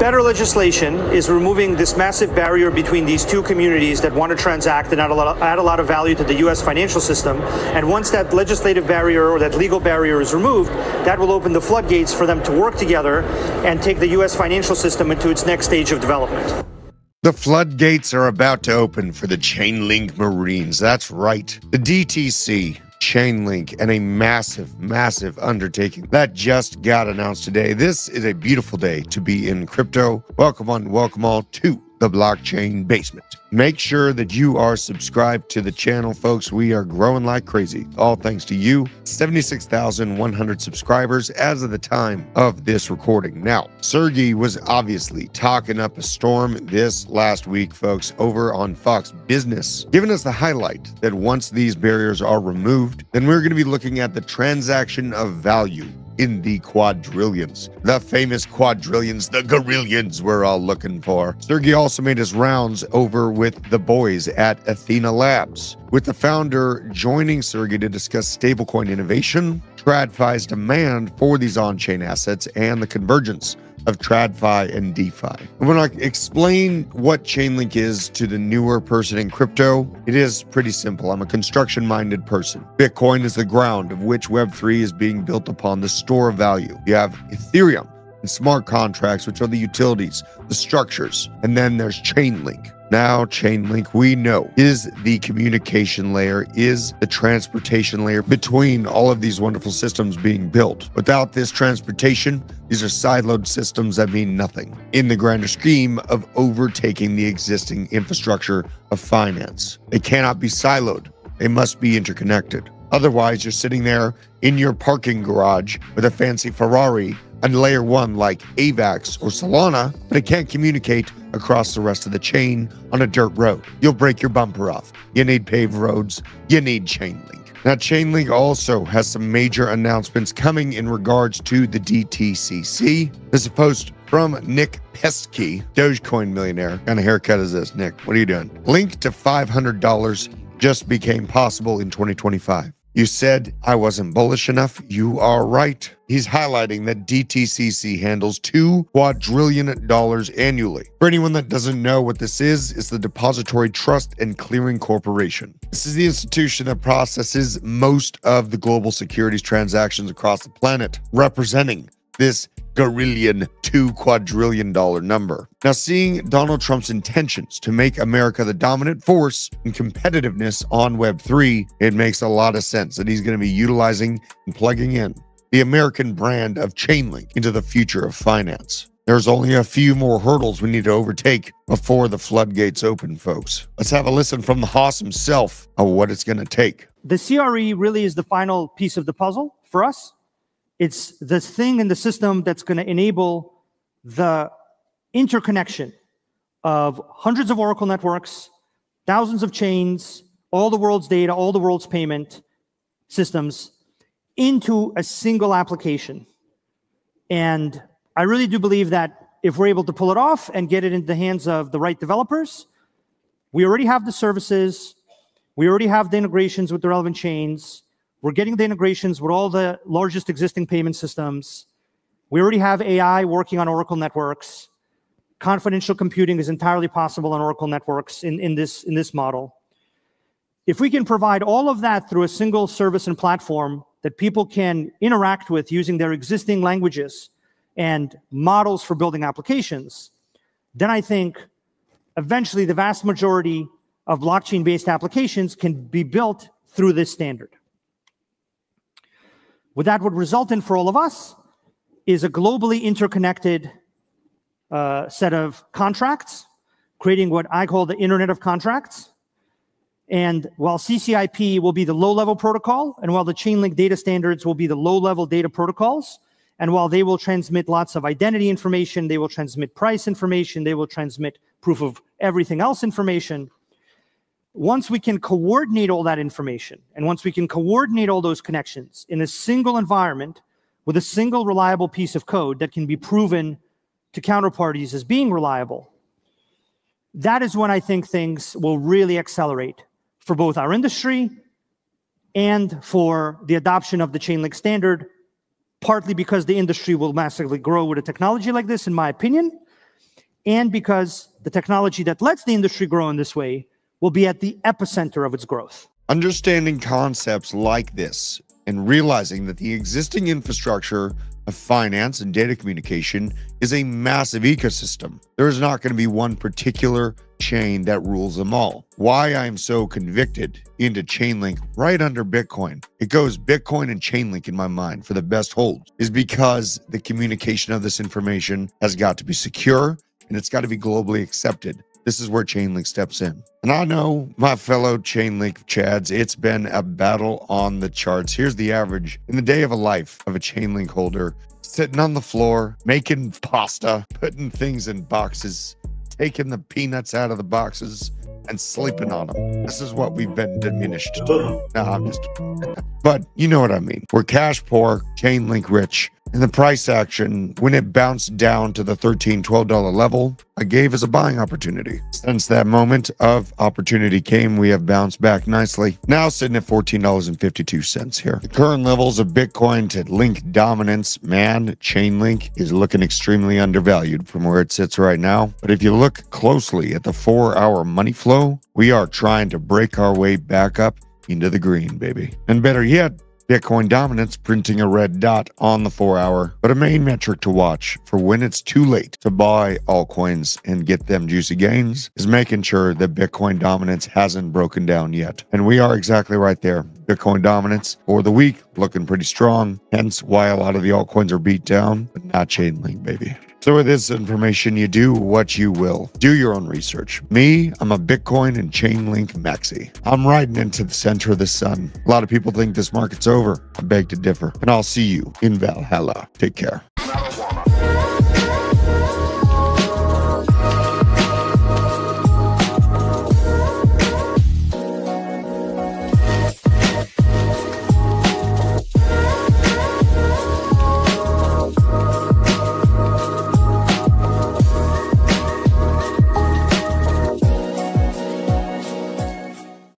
better legislation is removing this massive barrier between these two communities that want to transact and add a lot of value to the U.S. financial system. And once that legislative barrier or that legal barrier is removed, that will open the floodgates for them to work together and take the U.S. financial system into its next stage of development. The floodgates are about to open for the Chainlink Marines. That's right. The DTC, Chainlink, and a massive, massive undertaking that just got announced today. This is a beautiful day to be in crypto. Welcome on, welcome all to the blockchain basement. Make sure that you are subscribed to the channel, folks. We are growing like crazy, all thanks to you. 76,100 subscribers as of the time of this recording. Now, Sergey was obviously talking up a storm this last week, folks, over on Fox Business, giving us the highlight that once these barriers are removed, then we're going to be looking at the transaction of value in the quadrillions. The famous quadrillions, the gorillions we're all looking for. Sergey also made his rounds over with the boys at Athena Labs, with the founder joining Sergey to discuss stablecoin innovation, TradFi's demand for these on-chain assets, and the convergence of TradFi and DeFi. And when I explain what Chainlink is to the newer person in crypto, it is pretty simple. I'm a construction-minded person. Bitcoin is the ground of which Web3 is being built upon, the store of value. You have Ethereum and smart contracts, which are the utilities, the structures, and then there's Chainlink. Now, Chainlink, we know, is the communication layer, is the transportation layer between all of these wonderful systems being built. Without this transportation, these are siloed systems that mean nothing in the grander scheme of overtaking the existing infrastructure of finance. They cannot be siloed. They must be interconnected. Otherwise, you're sitting there in your parking garage with a fancy Ferrari and layer one like AVAX or Solana, but it can't communicate across the rest of the chain on a dirt road. You'll break your bumper off. You need paved roads. You need Chainlink. Now, Chainlink also has some major announcements coming in regards to the DTCC. There's a post from Nick Pesky, Dogecoin millionaire. What kind of haircut is this, Nick? What are you doing? Link to $500 just became possible in 2025. You said I wasn't bullish enough. You are right. He's highlighting that DTCC handles $2 quadrillion annually. For anyone that doesn't know what this is, it's the Depository Trust and Clearing Corporation. This is the institution that processes most of the global securities transactions across the planet, representing this $2 quadrillion number. Now, seeing Donald Trump's intentions to make America the dominant force in competitiveness on Web3, it makes a lot of sense that he's going to be utilizing and plugging in the American brand of Chainlink into the future of finance. There's only a few more hurdles we need to overtake before the floodgates open, folks. Let's have a listen from the Hoss himself of what it's going to take. The CRE really is the final piece of the puzzle for us. It's the thing in the system that's going to enable the interconnection of hundreds of Oracle networks, thousands of chains, all the world's data, all the world's payment systems into a single application. And I really do believe that if we're able to pull it off and get it into the hands of the right developers, we already have the services, we already have the integrations with the relevant chains, we're getting the integrations with all the largest existing payment systems. We already have AI working on Oracle networks. Confidential computing is entirely possible on Oracle networks in this model. If we can provide all of that through a single service and platform that people can interact with using their existing languages and models for building applications, then I think eventually the vast majority of blockchain-based applications can be built through this standard. What that would result in for all of us is a globally interconnected set of contracts, creating what I call the Internet of Contracts. And while CCIP will be the low-level protocol, and while the Chainlink data standards will be the low-level data protocols, and while they will transmit lots of identity information, they will transmit price information, they will transmit proof of everything else information, once we can coordinate all that information, and once we can coordinate all those connections in a single environment with a single reliable piece of code that can be proven to counterparties as being reliable, that is when I think things will really accelerate for both our industry and for the adoption of the Chainlink standard, partly because the industry will massively grow with a technology like this, in my opinion, and because the technology that lets the industry grow in this way will be at the epicenter of its growth. Understanding concepts like this and realizing that the existing infrastructure of finance and data communication is a massive ecosystem. There is not going to be one particular chain that rules them all. Why I'm so convicted into Chainlink right under Bitcoin, it goes Bitcoin and Chainlink in my mind for the best holds, is because the communication of this information has got to be secure and it's got to be globally accepted. This is where Chainlink steps in. And I know, my fellow Chainlink Chads, it's been a battle on the charts. Here's the average in the day of a life of a Chainlink holder, sitting on the floor, making pasta, putting things in boxes, taking the peanuts out of the boxes, and sleeping on them. This is what we've been diminished to. No, I'm just kidding. But you know what I mean. We're cash poor, Chainlink rich. And the price action, when it bounced down to the $13, $12 level, I gave as a buying opportunity. Since that moment of opportunity came, we have bounced back nicely. Now sitting at $14.52 here. The current levels of Bitcoin to link dominance, man, Chainlink is looking extremely undervalued from where it sits right now. But if you look closely at the 4-hour money flow, we are trying to break our way back up into the green, baby. And better yet, Bitcoin dominance printing a red dot on the 4-hour, but a main metric to watch for when it's too late to buy altcoins and get them juicy gains is making sure that Bitcoin dominance hasn't broken down yet. And we are exactly right there. Bitcoin dominance for the week looking pretty strong, hence why a lot of the altcoins are beat down, but not Chainlink, baby. So with this information, you do what you will. Do your own research. Me, I'm a Bitcoin and Chainlink maxi. I'm riding into the center of the sun. A lot of people think this market's over. I beg to differ. And I'll see you in Valhalla. Take care.